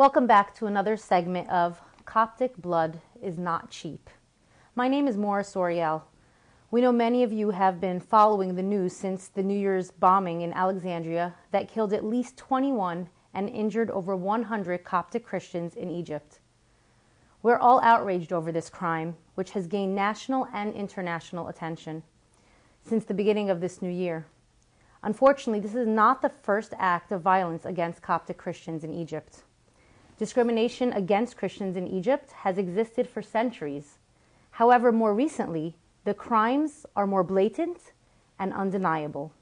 Welcome back to another segment of Coptic Blood is Not Cheap. My name is Maura Soriel. We know many of you have been following the news since the New Year's bombing in Alexandria that killed at least 21 and injured over 100 Coptic Christians in Egypt. We're all outraged over this crime, which has gained national and international attention since the beginning of this new year. Unfortunately, this is not the first act of violence against Coptic Christians in Egypt. Discrimination against Christians in Egypt has existed for centuries. However, more recently, the crimes are more blatant and undeniable.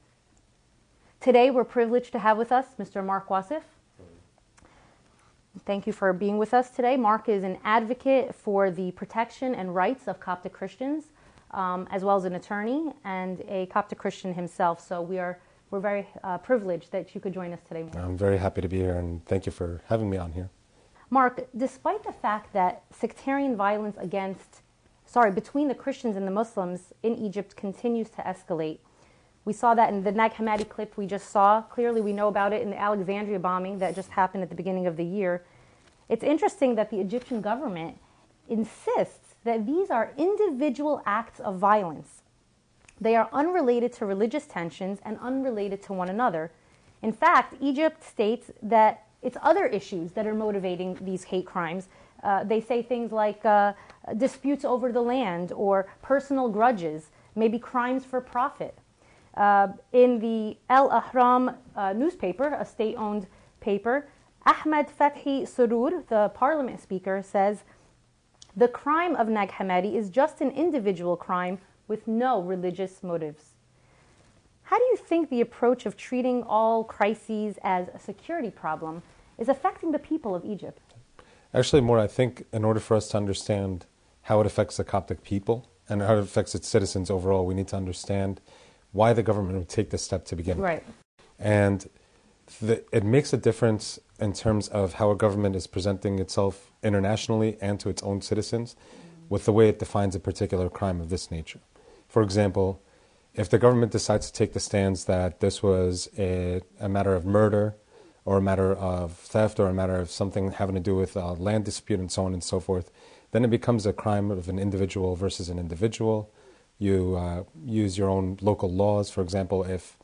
Today, we're privileged to have with us Mr. Mark Wasif. Thank you for being with us today. Mark is an advocate for the protection and rights of Coptic Christians, as well as an attorney and a Coptic Christian himself. So we're very privileged that you could join us today, Mark. I'm very happy to be here, and thank you for having me on here. Mark, despite the fact that sectarian violence between the Christians and the Muslims in Egypt continues to escalate. We saw that in the Nag Hammadi clip we just saw. Clearly, we know about it in the Alexandria bombing that just happened at the beginning of the year. It's interesting that the Egyptian government insists that these are individual acts of violence. They are unrelated to religious tensions and unrelated to one another. In fact, Egypt states that it's other issues that are motivating these hate crimes. They say things like disputes over the land or personal grudges, maybe crimes for profit. In the El Ahram newspaper, a state-owned paper, Ahmed Fathi Surur, the parliament speaker, says, "The crime of Nag Hammadi is just an individual crime with no religious motives." How do you think the approach of treating all crises as a security problem is affecting the people of Egypt? Actually, more, I think in order for us to understand how it affects the Coptic people and how it affects its citizens overall, we need to understand why the government would take this step to begin with. Right. And it makes a difference in terms of how a government is presenting itself internationally and to its own citizens with the way it defines a particular crime of this nature. For example, if the government decides to take the stance that this was a matter of murder or a matter of theft or a matter of something having to do with a land dispute and so on and so forth, then it becomes a crime of an individual versus an individual. You use your own local laws. For example, if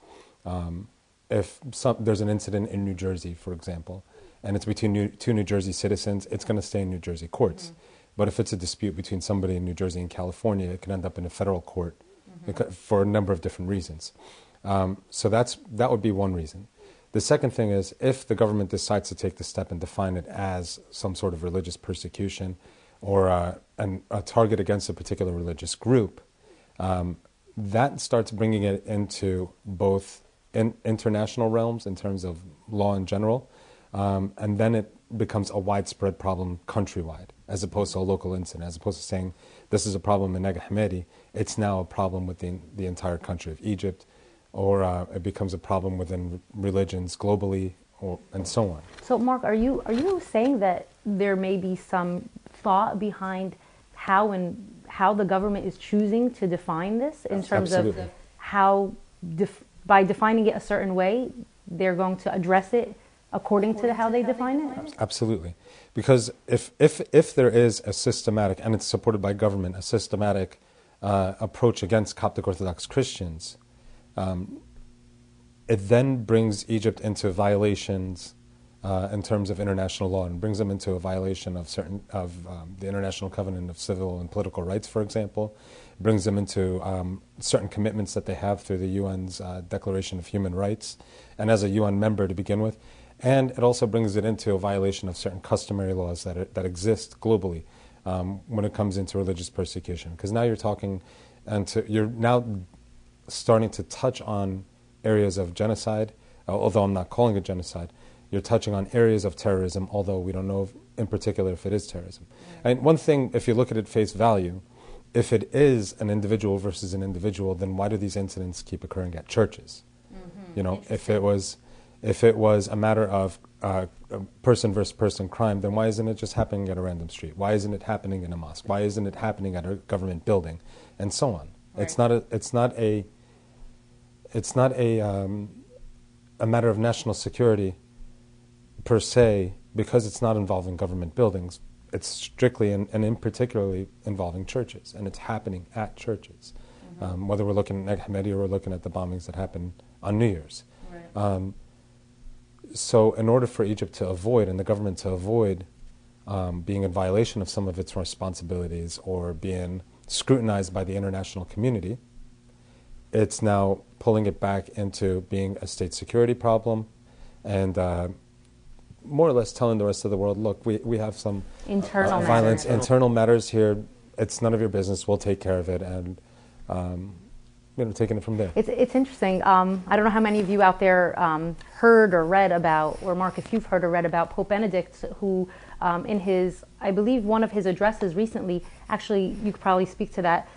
there's an incident in New Jersey, for example, and it's between two New Jersey citizens, it's going to stay in New Jersey courts. Mm-hmm. But if it's a dispute between somebody in New Jersey and California, it can end up in a federal court for a number of different reasons. So that would be one reason. The second thing is, if the government decides to take the step and define it as some sort of religious persecution or a target against a particular religious group, that starts bringing it into both international realms in terms of law in general, and then it becomes a widespread problem countrywide, as opposed to a local incident. As opposed to saying this is a problem in Nag Hammadi, it's now a problem within the entire country of Egypt, or it becomes a problem within religions globally, and so on. So, Mark, are you saying that there may be some thought behind how the government is choosing to define this in terms Absolutely. of how, by defining it a certain way, they're going to address it according to how they define it? Absolutely. Because if there is a systematic, and it's supported by government, a systematic approach against Coptic Orthodox Christians, it then brings Egypt into violations in terms of international law, and brings them into a violation of the International Covenant of Civil and Political Rights, for example. It brings them into certain commitments that they have through the UN's Declaration of Human Rights, and as a UN member to begin with. And it also brings it into a violation of certain customary laws that exist globally when it comes into religious persecution. Because now you're now starting to touch on areas of genocide, although I'm not calling it genocide. You're touching on areas of terrorism, although we don't know in particular if it is terrorism. And one thing, if you look at it face value, if it is an individual versus an individual, then why do these incidents keep occurring at churches? Mm-hmm. You know, if it was a matter of person versus person crime, then why isn't it just happening at a random street? Why isn't it happening in a mosque? Why isn't it happening at a government building, and so on? Right. It's not a matter of national security per se, because it's not involving government buildings, it's strictly and in particularly involving churches, and it's happening at churches. Whether we're looking at Nag Hammadi or we're looking at the bombings that happened on New Year's. Right. So in order for Egypt to avoid, and the government to avoid, being in violation of some of its responsibilities or being scrutinized by the international community, it's now pulling it back into being a state security problem and more or less telling the rest of the world, look, we have some internal violence, internal matters here. It's none of your business. We'll take care of it. And taking it from there. It's interesting. I don't know how many of you out there heard or read about, or Mark, if you've heard or read about Pope Benedict, who in his, I believe one of his addresses recently, actually you could probably speak to that,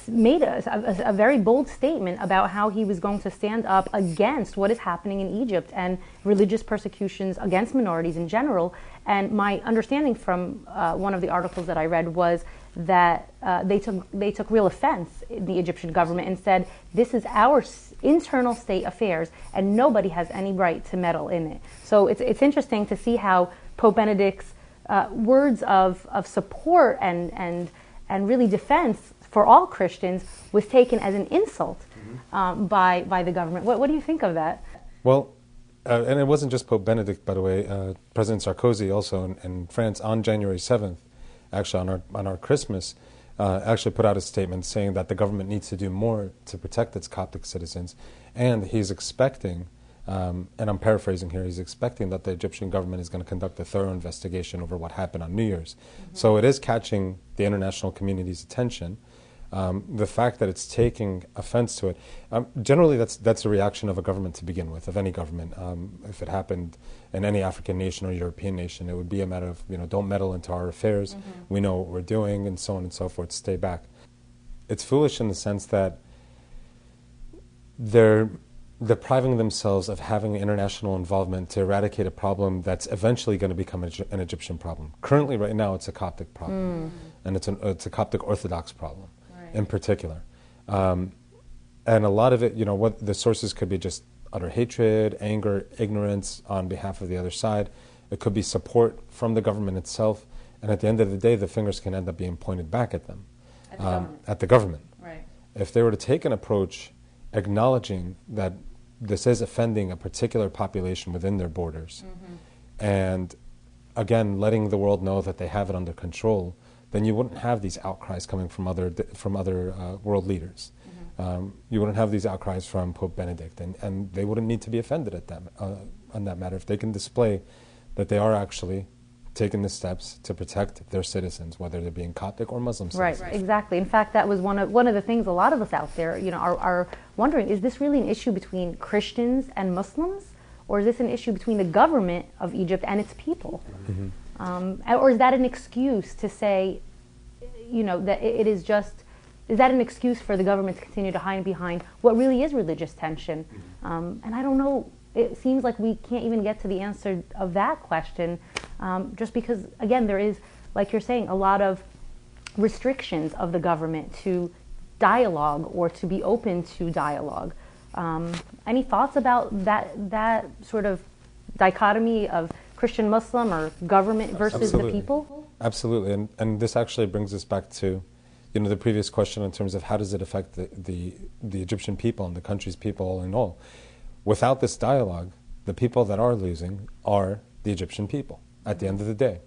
made a very bold statement about how he was going to stand up against what is happening in Egypt and religious persecutions against minorities in general. And my understanding from one of the articles that I read was that they took real offense in the Egyptian government and said, this is our internal state affairs and nobody has any right to meddle in it. So it's interesting to see how Pope Benedict's words of support and really defense for all Christians was taken as an insult by the government. What do you think of that? Well, and it wasn't just Pope Benedict, by the way. President Sarkozy also in France on January 7th, actually on our Christmas, actually put out a statement saying that the government needs to do more to protect its Coptic citizens, and he's expecting, and I'm paraphrasing here, he's expecting that the Egyptian government is going to conduct a thorough investigation over what happened on New Year's. So it is catching the international community's attention. The fact that it's taking offense to it, generally that's a reaction of a government to begin with, of any government. If it happened in any African nation or European nation, it would be a matter of, don't meddle into our affairs, we know what we're doing, and so on and so forth, stay back. It's foolish in the sense that they're depriving themselves of having international involvement to eradicate a problem that's eventually going to become an Egyptian problem. Currently, right now, it's a Coptic problem, and it's a Coptic Orthodox problem. In particular. And a lot of it, what the sources could be just utter hatred, anger, ignorance on behalf of the other side. It could be support from the government itself. And at the end of the day, the fingers can end up being pointed back at them. At the government. Right. If they were to take an approach acknowledging that this is offending a particular population within their borders, and again, letting the world know that they have it under control, then you wouldn't have these outcries coming from other world leaders. You wouldn't have these outcries from Pope Benedict, and they wouldn't need to be offended at that on that matter if they can display that they are actually taking the steps to protect their citizens, whether they're being Coptic or Muslim citizens. Right, exactly. In fact, that was one of the things a lot of us out there, are wondering: is this really an issue between Christians and Muslims, or is this an issue between the government of Egypt and its people? Or is that an excuse to say, that it is just, is that an excuse for the government to continue to hide behind what really is religious tension? And I don't know, it seems like we can't even get to the answer of that question, just because, again, there is, like you're saying, a lot of restrictions of the government to dialogue or to be open to dialogue. Any thoughts about that sort of dichotomy of Christian Muslim or government versus the people? Absolutely, and this actually brings us back to, the previous question in terms of how does it affect the Egyptian people and the country's people all in all. Without this dialogue, the people that are losing are the Egyptian people at the end of the day,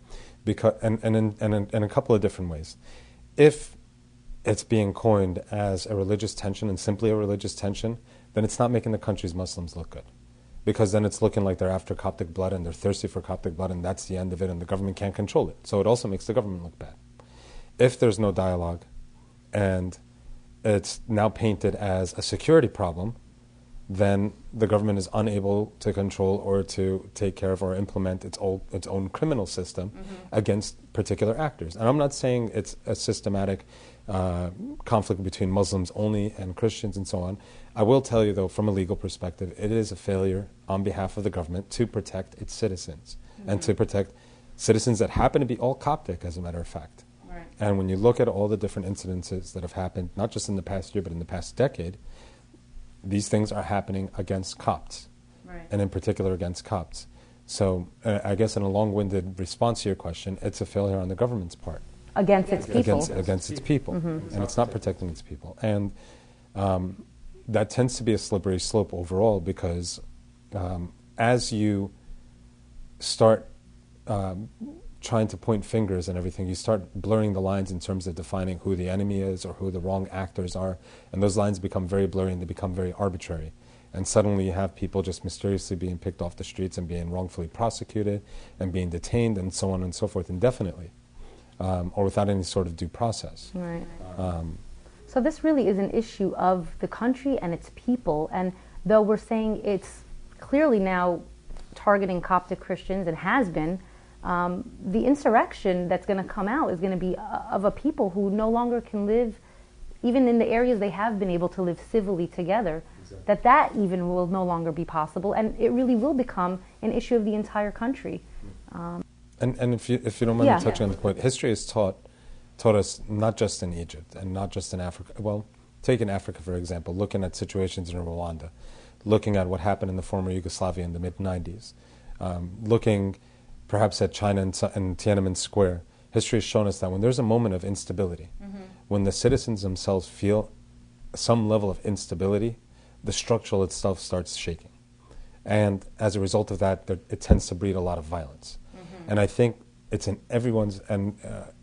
because and in a couple of different ways. If it's being coined as a religious tension and simply a religious tension, then it's not making the country's Muslims look good. Because then it's looking like they're after Coptic blood and they're thirsty for Coptic blood, and that's the end of it, and the government can't control it. So it also makes the government look bad. If there's no dialogue and it's now painted as a security problem, then the government is unable to control or to take care of or implement its own criminal system against particular actors. And I'm not saying it's a systematic conflict between Muslims only and Christians and so on. I will tell you, though, from a legal perspective, it is a failure on behalf of the government to protect its citizens and to protect citizens that happen to be all Coptic, as a matter of fact. Right. And when you look at all the different incidences that have happened, not just in the past year, but in the past decade, these things are happening against Copts, and in particular against Copts. So I guess in a long-winded response to your question, it's a failure on the government's part. Against its people. Against its people. And it's not protecting its people. And that tends to be a slippery slope overall because as you start trying to point fingers and everything, you start blurring the lines in terms of defining who the enemy is or who the wrong actors are. And those lines become very blurry and they become very arbitrary. And suddenly you have people just mysteriously being picked off the streets and being wrongfully prosecuted and being detained and so on and so forth indefinitely, or without any sort of due process. Right. So this really is an issue of the country and its people. And though we're saying it's clearly now targeting Coptic Christians and has been, the insurrection that's going to come out is going to be of a people who no longer can live, even in the areas they have been able to live civilly together. Exactly. That even will no longer be possible, and it really will become an issue of the entire country. And if you don't mind me touching on the point, history has taught us not just in Egypt and not just in Africa. Well, take in Africa for example, looking at situations in Rwanda, looking at what happened in the former Yugoslavia in the mid-90s, looking perhaps at China and Tiananmen Square. History has shown us that when there's a moment of instability, when the citizens themselves feel some level of instability, the structure itself starts shaking. And as a result of that, it tends to breed a lot of violence. And I think it's in everyone's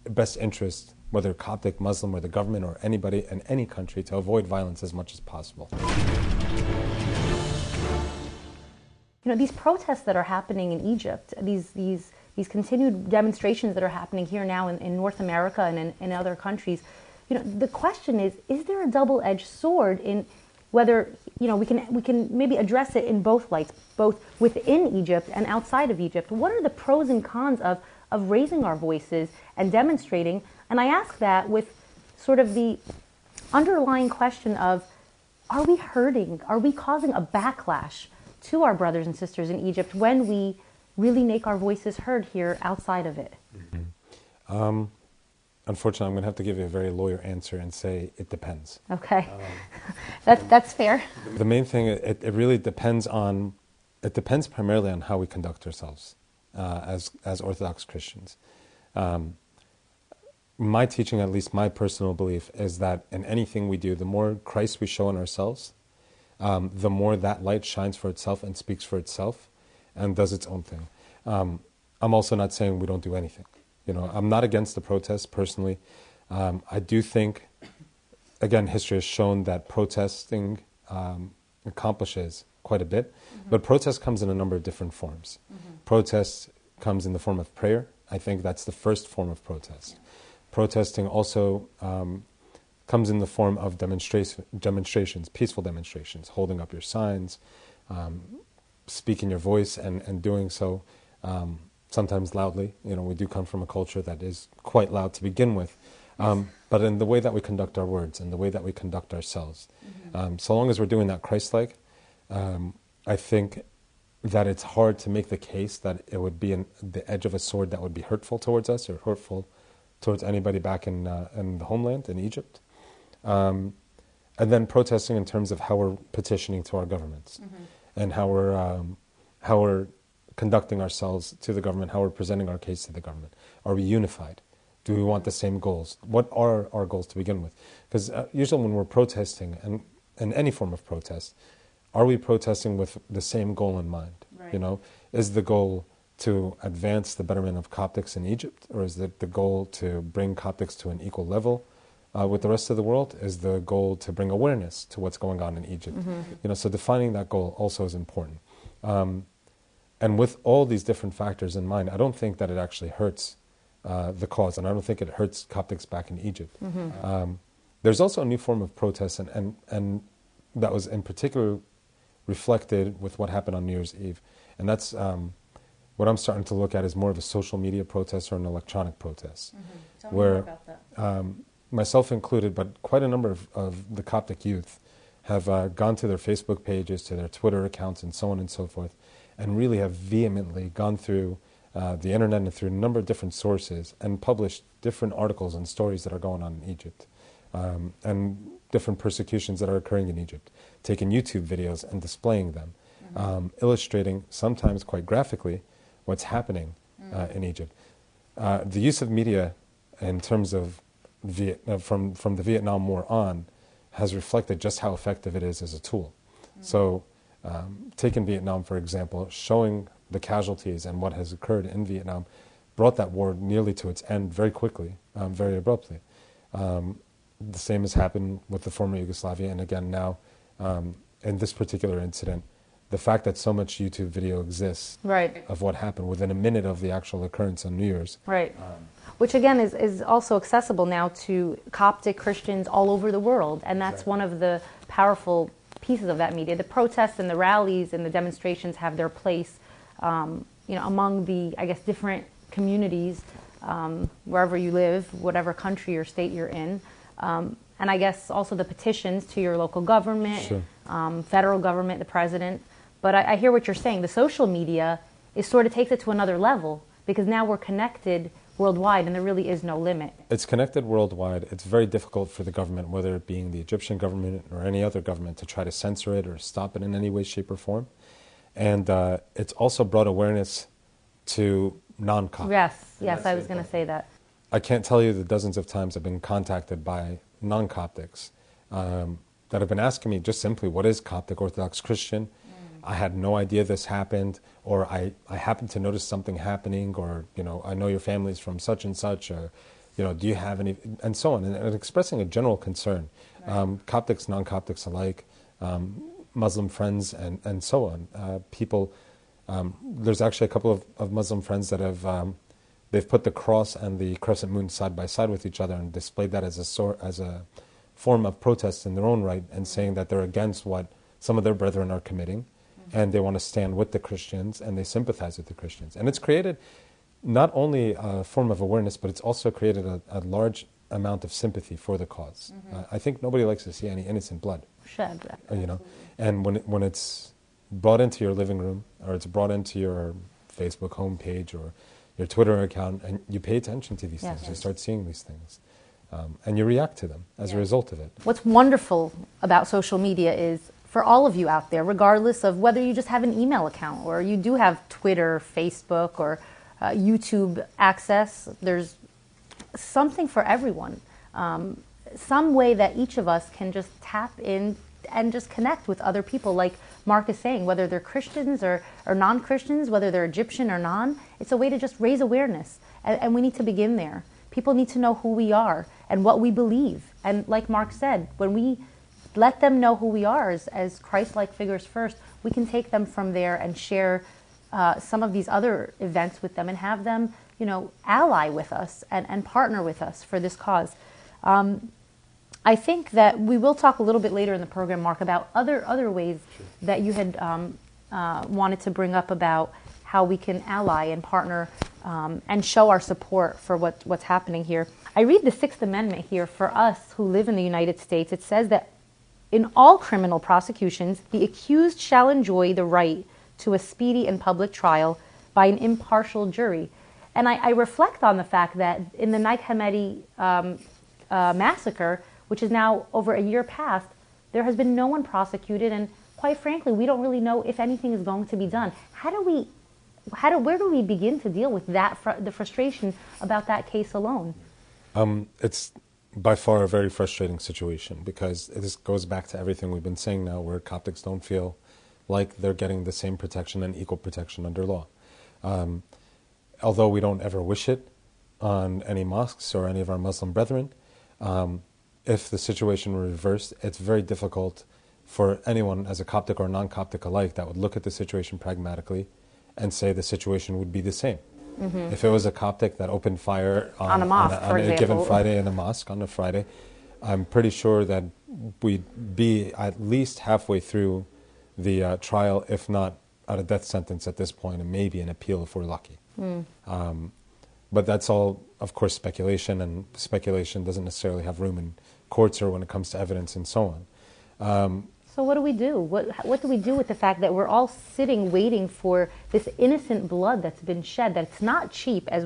best interest, whether Coptic, Muslim, or the government, or anybody in any country, to avoid violence as much as possible. You know, these protests that are happening in Egypt, these continued demonstrations that are happening here now in North America and in other countries, you know, the question is there a double-edged sword in whether, you know, we can maybe address it in both lights, both within Egypt and outside of Egypt. What are the pros and cons of raising our voices and demonstrating? And I ask that with sort of the underlying question of, are we hurting? Are we causing a backlash to our brothers and sisters in Egypt when we really make our voices heard here outside of it? Unfortunately, I'm going to have to give you a very lawyer answer and say it depends. Okay, that's fair. The main thing, it really depends on, it depends primarily on how we conduct ourselves as Orthodox Christians. My teaching, at least my personal belief, is that in anything we do, the more Christ we show in ourselves, the more that light shines for itself and speaks for itself and does its own thing. I'm also not saying we don't do anything. You know, I'm not against the protests personally. I do think, again, history has shown that protesting accomplishes quite a bit, but protest comes in a number of different forms. Protest comes in the form of prayer. I think that's the first form of protest. Protesting also comes in the form of demonstrations, peaceful demonstrations, holding up your signs, speaking your voice, and doing so sometimes loudly. You know, we do come from a culture that is quite loud to begin with, but in the way that we conduct our words and the way that we conduct ourselves. So long as we're doing that Christ-like, I think that it's hard to make the case that it would be the edge of a sword that would be hurtful towards us or hurtful towards anybody back in the homeland, in Egypt. And then protesting in terms of how we're petitioning to our governments and how we're conducting ourselves to the government, how we're presenting our case to the government. Are we unified? Do we want the same goals? What are our goals to begin with? Because usually when we're protesting, and in any form of protest, are we protesting with the same goal in mind? Right. You know, is the goal to advance the betterment of Coptics in Egypt, or is it the goal to bring Coptics to an equal level with the rest of the world? Is the goal to bring awareness to what's going on in Egypt? You know, so defining that goal also is important. And with all these different factors in mind, I don't think that it actually hurts the cause, and I don't think it hurts Coptics back in Egypt. There's also a new form of protest, and that was in particular reflected with what happened on New Year's Eve. And that's what I'm starting to look at is more of a social media protest or an electronic protest. Tell me more about that. Myself included, but quite a number of the Coptic youth have gone to their Facebook pages, to their Twitter accounts, and so on and so forth, and really have vehemently gone through the internet and through a number of different sources and published different articles and stories that are going on in Egypt, and different persecutions that are occurring in Egypt, taking YouTube videos and displaying them, illustrating, sometimes quite graphically, what's happening in Egypt. The use of media in terms of from the Vietnam War on has reflected just how effective it is as a tool. So taking Vietnam, for example, showing the casualties and what has occurred in Vietnam brought that war nearly to its end very quickly, very abruptly. The same has happened with the former Yugoslavia, and again now, in this particular incident, the fact that so much YouTube video exists of what happened within a minute of the actual occurrence on New Year's. Right. Which again is also accessible now to Coptic Christians all over the world, and that's one of the powerful pieces of that media. The protests and the rallies and the demonstrations have their place, among the, I guess, different communities, wherever you live, whatever country or state you're in. And I guess also the petitions to your local government, federal government, the president. But I hear what you're saying. The social media sort of takes it to another level, because now we're connected worldwide and there really is no limit. It's connected worldwide. It's very difficult for the government, whether it being the Egyptian government or any other government, to try to censor it or stop it in any way, shape, or form. And it's also brought awareness to non-Coptics. Yes, I was going to say that. I can't tell you the dozens of times I've been contacted by non-Coptics that have been asking me just simply, what is Coptic Orthodox Christian? I had no idea this happened, or I happened to notice something happening, or, I know your family's from such and such, or, do you have any, and so on, and expressing a general concern. Coptics, non-Coptics alike, Muslim friends, and so on. People, there's actually a couple of Muslim friends that have, they've put the cross and the crescent moon side by side with each other and displayed that as a form of protest in their own right, and saying that they're against what some of their brethren are committing, and they want to stand with the Christians, and they sympathize with the Christians. And it's created not only a form of awareness, but it's also created a large amount of sympathy for the cause. I think nobody likes to see any innocent blood shed. And when it's brought into your living room, or it's brought into your Facebook homepage or your Twitter account, and you pay attention to these things, you start seeing these things, and you react to them as a result of it. What's wonderful about social media is, for all of you out there, regardless of whether you just have an email account or you do have Twitter, Facebook, or YouTube access, there's something for everyone. Some way that each of us can just tap in and just connect with other people, like Mark is saying, whether they're Christians or non-Christians, whether they're Egyptian or non. It's a way to just raise awareness, and we need to begin there. People need to know who we are and what we believe. And like Mark said, when we let them know who we are as Christ-like figures first, we can take them from there and share some of these other events with them and have them, ally with us and partner with us for this cause. I think that we will talk a little bit later in the program, Mark, about other ways that you had wanted to bring up about how we can ally and partner and show our support for what's happening here. I read the Sixth Amendment here for us who live in the United States. It says that in all criminal prosecutions, the accused shall enjoy the right to a speedy and public trial by an impartial jury. And I reflect on the fact that in the Nag Hammadi massacre, which is now over a year past, there has been no one prosecuted, and quite frankly, we don't really know if anything is going to be done. Where do we begin to deal with that, the frustration about that case alone? It's by far a very frustrating situation, because this goes back to everything we've been saying now, where Coptics don't feel like they're getting the same protection and equal protection under law. Although we don't ever wish it on any mosques or any of our Muslim brethren, if the situation were reversed, it's very difficult for anyone, as a Coptic or non-Coptic alike, that would look at the situation pragmatically and say the situation would be the same. If it was a Coptic that opened fire on a mosque, on a given Friday in a mosque on a Friday, I'm pretty sure that we'd be at least halfway through the trial, if not at a death sentence at this point, and maybe an appeal if we're lucky. But that's all, of course, speculation, and speculation doesn't necessarily have room in courts or when it comes to evidence and so on. So what do we do? What do we do with the fact that we're all sitting waiting for this innocent blood that's been shed, that it's not cheap, as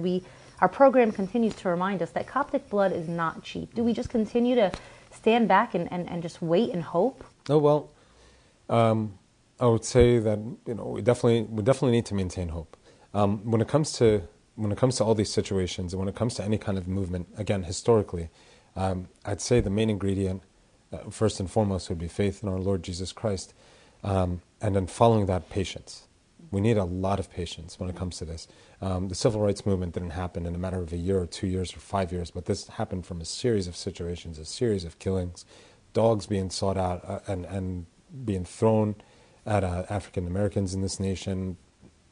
our program continues to remind us that Coptic blood is not cheap? Do we just continue to stand back and just wait and hope? Oh, well, I would say that we definitely need to maintain hope. When it comes to all these situations, and when it comes to any kind of movement, again, historically, I'd say the main ingredient, first and foremost, would be faith in our Lord Jesus Christ, and then following that, patience. We need a lot of patience when it comes to this. The civil rights movement didn't happen in a matter of a year or 2 years or 5 years, but this happened from a series of situations, a series of killings, dogs being sought out and being thrown at African Americans in this nation,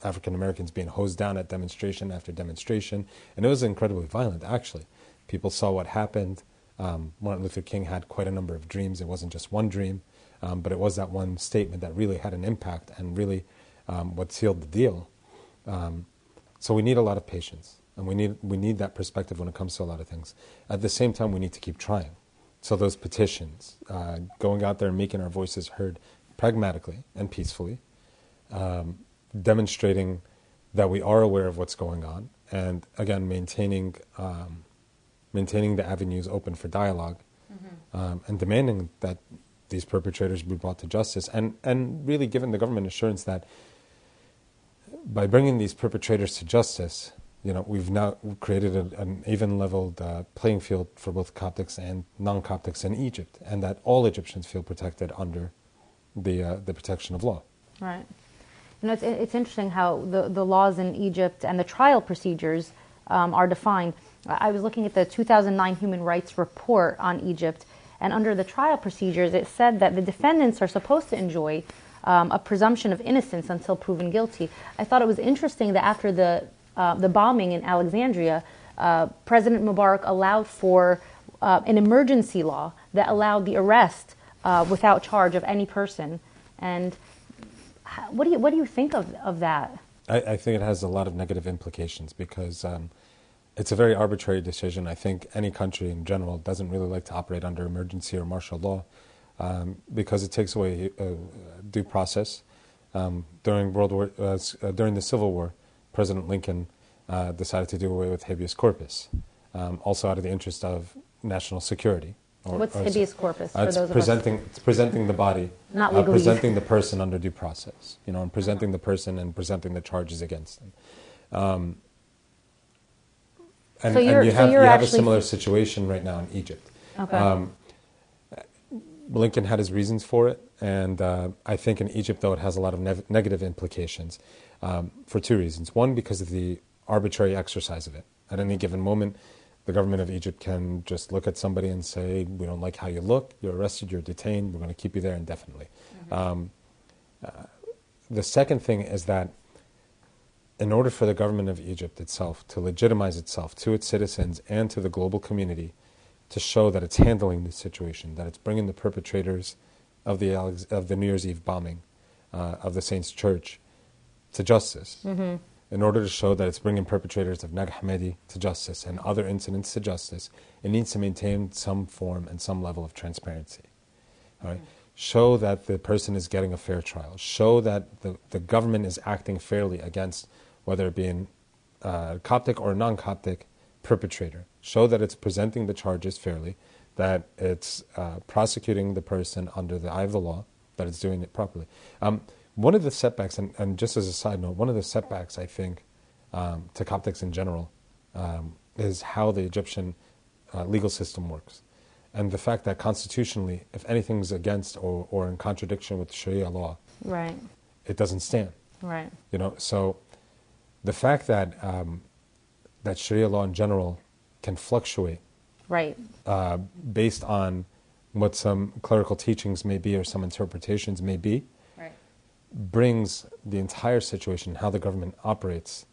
African Americans being hosed down at demonstration after demonstration, and it was incredibly violent, actually. People saw what happened. Martin Luther King had quite a number of dreams. It wasn't just one dream, but it was that one statement that really had an impact and really what sealed the deal. So we need a lot of patience, and we need that perspective when it comes to a lot of things. At the same time, we need to keep trying. So those petitions, going out there and making our voices heard pragmatically and peacefully, demonstrating that we are aware of what's going on, and again, maintaining the avenues open for dialogue, and demanding that these perpetrators be brought to justice, and really giving the government assurance that by bringing these perpetrators to justice, we've now created an even-leveled playing field for both Coptics and non-Coptics in Egypt, and that all Egyptians feel protected under the protection of law. Right. It's interesting how the laws in Egypt and the trial procedures are defined. I was looking at the 2009 Human Rights Report on Egypt, and under the trial procedures, it said that the defendants are supposed to enjoy a presumption of innocence until proven guilty. I thought it was interesting that after the bombing in Alexandria, President Mubarak allowed for an emergency law that allowed the arrest without charge of any person. And what do you think of that? I think it has a lot of negative implications because it's a very arbitrary decision. I think any country in general doesn't really like to operate under emergency or martial law because it takes away due process. During the Civil War, President Lincoln decided to do away with habeas corpus, also out of the interest of national security. What's habeas corpus? For It's those presenting the body, not legally. presenting the person under due process, and presenting the person and presenting the charges against them. And you have a similar situation right now in Egypt. Okay. Lincoln had his reasons for it, and I think in Egypt, though, it has a lot of negative implications for two reasons. One, because of the arbitrary exercise of it. At any given moment, the government of Egypt can just look at somebody and say, we don't like how you look, you're arrested, you're detained, we're going to keep you there indefinitely. The second thing is that in order for the government of Egypt itself to legitimize itself to its citizens and to the global community to show that it's handling the situation, that it's bringing the perpetrators of the New Year's Eve bombing of the Saints Church to justice, in order to show that it's bringing perpetrators of Nag Hammadi to justice and other incidents to justice, it needs to maintain some form and some level of transparency. All right? Show that the person is getting a fair trial. Show that the government is acting fairly against whether it be a Coptic or non-Coptic perpetrator. Show that it's presenting the charges fairly, that it's prosecuting the person under the eye of the law, that it's doing it properly. One of the setbacks, and just as a side note, one of the setbacks, I think, to Coptics in general is how the Egyptian legal system works. And the fact that constitutionally, if anything's against or in contradiction with Sharia law, right, it doesn't stand. Right. So the fact that that Sharia law in general can fluctuate, right, based on what some clerical teachings may be or some interpretations may be, right, brings the entire situation, how the government operates,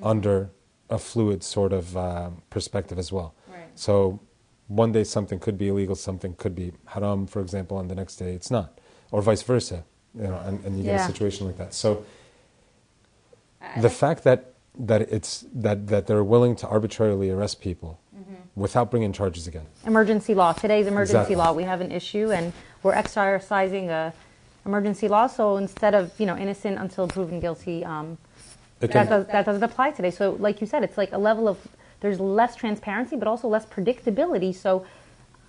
under a fluid sort of perspective as well. Right. So one day something could be illegal, something could be haram, for example, and the next day it's not, or vice versa. And you get a situation like that. So the fact that they're willing to arbitrarily arrest people without bringing charges again. Emergency law. Today's emergency law. We have an issue, and we're exercising a emergency law. So instead of innocent until proven guilty, that doesn't apply today. So like you said, it's like a level of there's less transparency, but also less predictability. So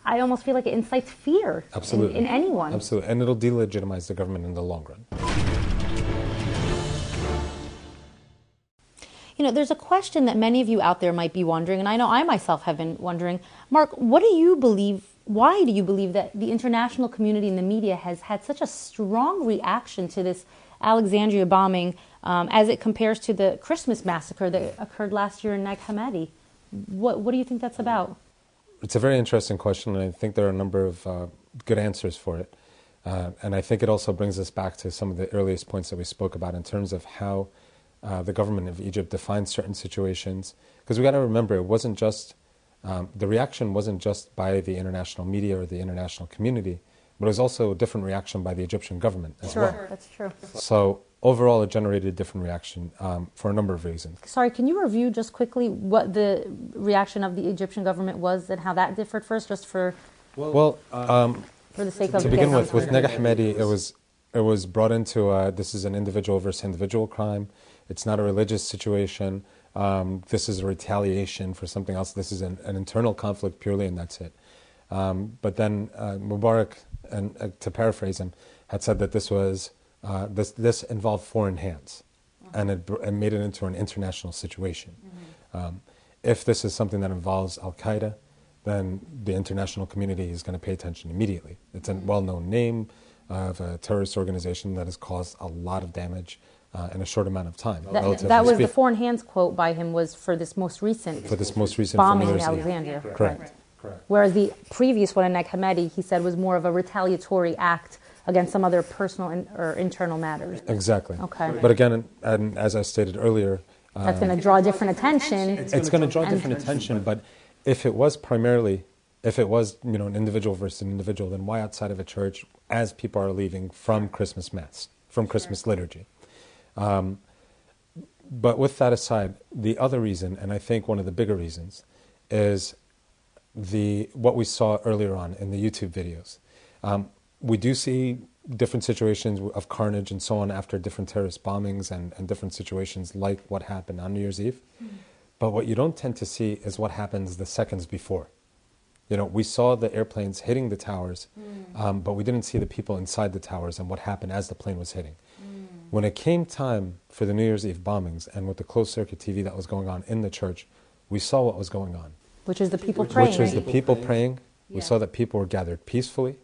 I almost feel like it incites fear in anyone. Absolutely, and it'll delegitimize the government in the long run. There's a question that many of you out there might be wondering, and I know I myself have been wondering. Mark, what do you believe? Why do you believe that the international community and the media has had such a strong reaction to this Alexandria bombing as it compares to the Christmas massacre that occurred last year in Nag Hammadi? What do you think that's about? It's a very interesting question, and I think there are a number of good answers for it. And I think it also brings us back to some of the earliest points that we spoke about in terms of how the government of Egypt defines certain situations. Because we got to remember, it wasn't just the reaction wasn't just by the international media or the international community, but it was also a different reaction by the Egyptian government as well. Sure, that's true. So overall, it generated a different reaction for a number of reasons. Sorry, can you review just quickly what the reaction of the Egyptian government was and how that differed first, just for for the sake of to begin with Nag Hammadi, it was brought into this is an individual versus individual crime. It's not a religious situation. This is a retaliation for something else. This is an internal conflict purely, and that's it. But then Mubarak, and to paraphrase him, had said that this was this involved foreign hands, and it made it into an international situation. If this is something that involves Al-Qaeda, then the international community is going to pay attention immediately. It's a well-known name of a terrorist organization that has caused a lot of damage in a short amount of time. That was the foreign hands quote by him was for this most recent bombing in Alexandria. Correct. Whereas the previous one in Nag Hammadi, he said, was more of a retaliatory act against some other personal or internal matters. Exactly. Okay. But again, and as I stated earlier, that's going to draw different attention. It's going to draw different attention, but if it was an individual versus an individual, then why outside of a church as people are leaving from Christmas Mass, from Christmas liturgy? But with that aside, the other reason, and I think one of the bigger reasons, is what we saw earlier on in the YouTube videos. We do see different situations of carnage and so on after different terrorist bombings and different situations like what happened on New Year's Eve. But what you don't tend to see is what happens the seconds before. We saw the airplanes hitting the towers, but we didn't see the people inside the towers and what happened as the plane was hitting. When it came time for the New Year's Eve bombings and with the closed-circuit TV that was going on in the church, we saw what was going on. Which is the people praying. Which was the people praying. We saw that people were gathered peacefully.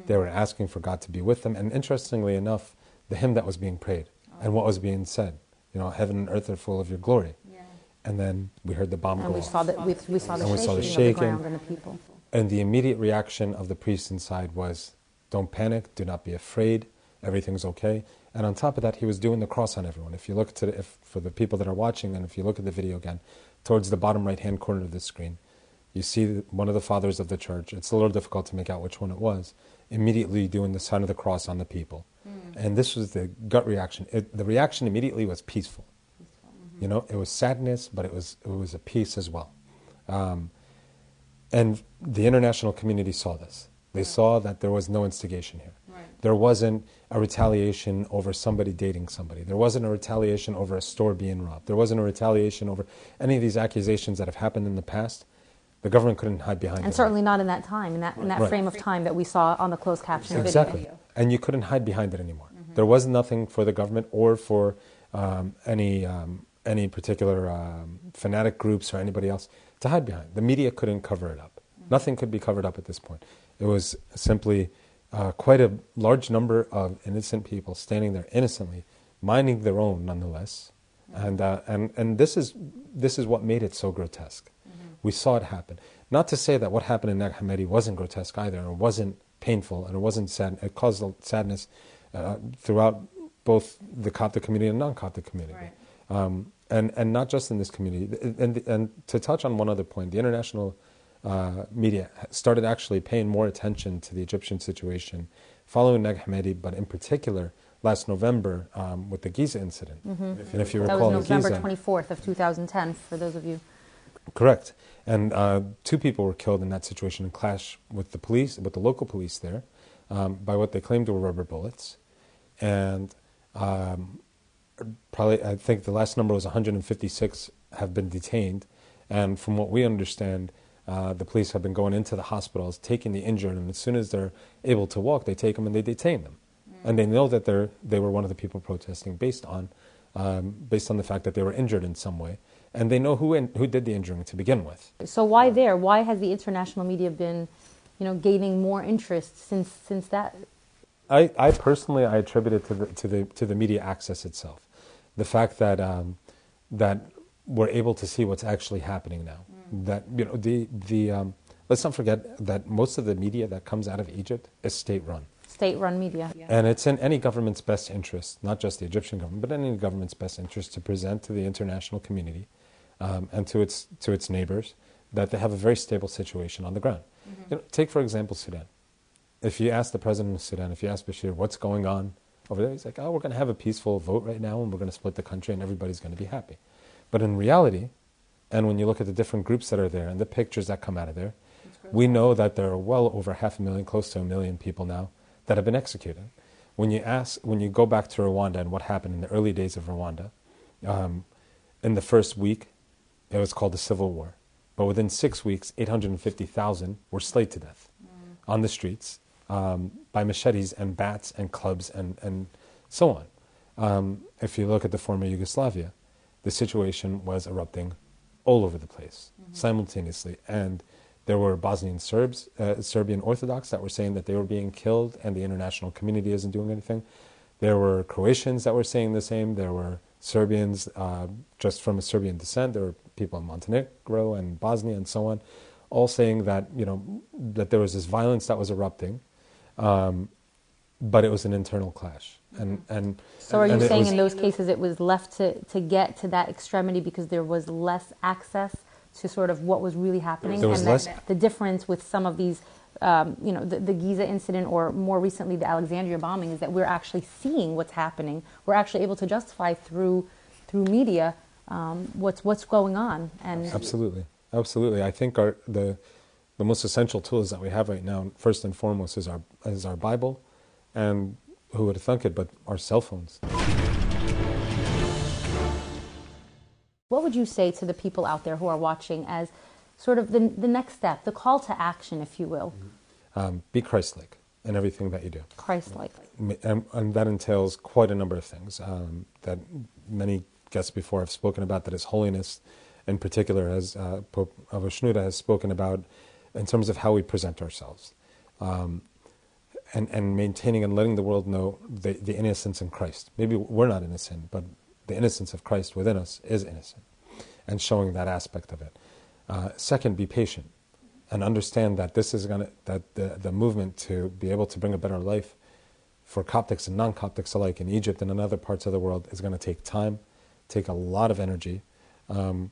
They were asking for God to be with them. And interestingly enough, the hymn that was being prayed and what was being said, heaven and earth are full of your glory. And then we heard the bomb go off. We saw the shaking of the ground and the people. And the immediate reaction of the priests inside was, don't panic, do not be afraid, everything's okay. And on top of that, he was doing the cross on everyone. If you look at for the people that are watching, and if you look at the video again, towards the bottom right-hand corner of the screen, you see one of the fathers of the church. It's a little difficult to make out which one it was, immediately doing the sign of the cross on the people. And this was the gut reaction. The reaction immediately was peaceful. It was sadness, but it was a peace as well. And the international community saw this. They saw that there was no instigation here. There wasn't a retaliation over somebody dating somebody. There wasn't a retaliation over a store being robbed. There wasn't a retaliation over any of these accusations that have happened in the past. The government couldn't hide behind it. And certainly not in that time, in that frame of time that we saw on the closed caption video. Exactly. And you couldn't hide behind it anymore. There was nothing for the government or for any particular fanatic groups or anybody else to hide behind. The media couldn't cover it up. Nothing could be covered up at this point. It was simply quite a large number of innocent people standing there innocently, minding their own nonetheless. And this is what made it so grotesque. We saw it happen. Not to say that what happened in Nag Hammadi wasn't grotesque either, and it wasn't painful, and it wasn't sad. It caused sadness throughout both the Coptic community and non-Coptic community. And not just in this community. And to touch on one other point, the international media started actually paying more attention to the Egyptian situation following Nag Hammadi, but in particular last November with the Giza incident. And if you recall, that was November 24th of 2010, for those of you. Correct. And 2 people were killed in that situation in clash with the police, with the local police there, by what they claimed were rubber bullets. And probably, I think the last number was 156 have been detained. And from what we understand, the police have been going into the hospitals, taking the injured, and as soon as they're able to walk, they take them and they detain them. And they know that they were one of the people protesting based on based on the fact that they were injured in some way. And they know who did the injuring to begin with. So why there? Why has the international media been, gaining more interest since that? I personally attribute it to the media access itself, the fact that that we're able to see what's actually happening now. That let's not forget that most of the media that comes out of Egypt is state-run. State-run media. Yeah. And it's in any government's best interest, not just the Egyptian government, but any government's best interest to present to the international community and to its neighbors that they have a very stable situation on the ground. Take, for example, Sudan. If you ask the president of Sudan, if you ask Bashir, what's going on over there, he's like, oh, we're going to have a peaceful vote right now and we're going to split the country and everybody's going to be happy. But in reality, and when you look at the different groups that are there and the pictures that come out of there, we know that there are well over 500,000, close to 1 million people now that have been executed. When you go back to Rwanda and what happened in the early days of Rwanda, in the first week, it was called a civil war. But within 6 weeks, 850,000 were slayed to death on the streets by machetes and bats and clubs and so on. If you look at the former Yugoslavia, the situation was erupting all over the place simultaneously. And there were Bosnian Serbs, Serbian Orthodox that were saying that they were being killed and the international community isn't doing anything. There were Croatians that were saying the same. There were Serbians just from a Serbian descent. There were people in Montenegro and Bosnia and so on, all saying that, that there was this violence that was erupting, but it was an internal clash. So are you saying in those cases it was left to get to that extremity because there was less access to sort of what was really happening? There was less. The difference with some of these, the Giza incident or more recently the Alexandria bombing is that we're actually seeing what's happening. We're actually able to justify through media what's going on. And absolutely. I think the most essential tools that we have right now, first and foremost, is our Bible, and who would have thunk it, but our cell phones. What would you say to the people out there who are watching as sort of the next step, the call to action, if you will? Be Christ-like in everything that you do. Christ-like. And that entails quite a number of things that many guests before have spoken about, that His Holiness in particular, as Pope Avashnuda has spoken about, in terms of how we present ourselves. And maintaining and letting the world know the innocence in Christ. Maybe we're not innocent, but the innocence of Christ within us is innocent, and showing that aspect of it. Second, be patient and understand that this is the movement to be able to bring a better life for Coptics and non-Coptics alike in Egypt and in other parts of the world is going to take time, take a lot of energy, and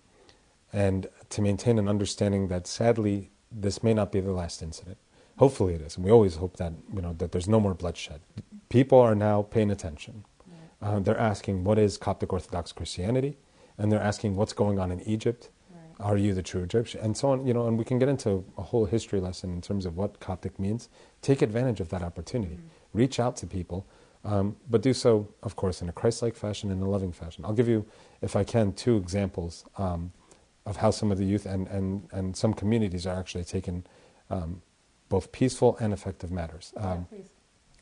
to maintain an understanding that sadly this may not be the last incident. Hopefully it is, and we always hope that that there's no more bloodshed. People are now paying attention. They're asking, what is Coptic Orthodox Christianity? And they're asking, what's going on in Egypt? Right. Are you the true Egyptian? And so on, and we can get into a whole history lesson in terms of what Coptic means. Take advantage of that opportunity. Reach out to people, but do so, of course, in a Christ-like fashion and a loving fashion. I'll give you, if I can, 2 examples of how some of the youth and some communities are actually taking both peaceful and effective matters.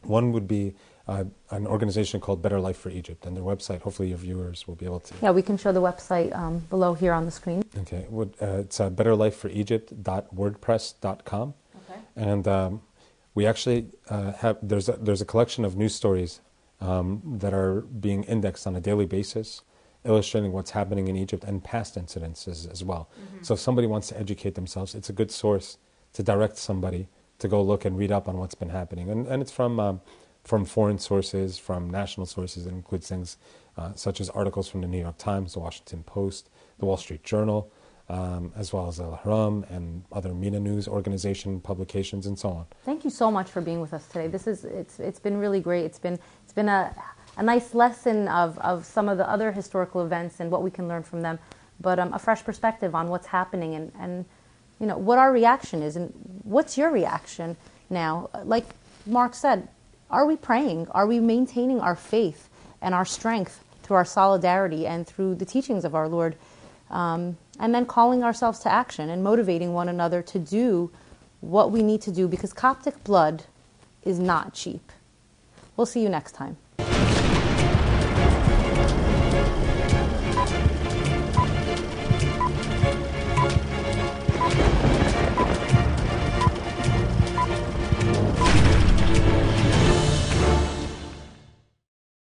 One would be an organization called Better Life for Egypt, and their website, hopefully your viewers will be able to... Yeah, we can show the website below here on the screen. Okay, it's betterlifeforegypt.wordpress.com. Okay. And we actually there's a collection of news stories that are being indexed on a daily basis, illustrating what's happening in Egypt and past incidences as well. So if somebody wants to educate themselves, it's a good source to direct somebody to go look and read up on what's been happening. And it's from foreign sources, from national sources. It includes things such as articles from the New York Times, the Washington Post, the Wall Street Journal, as well as Al Ahram and other MENA news organization publications and so on. Thank you so much for being with us today. It's been really great. It's been a nice lesson of some of the other historical events and what we can learn from them, but a fresh perspective on what's happening and what our reaction is, and what's your reaction now? Like Mark said, are we praying? Are we maintaining our faith and our strength through our solidarity and through the teachings of our Lord? And then calling ourselves to action and motivating one another to do what we need to do, because Coptic blood is not cheap. We'll see you next time.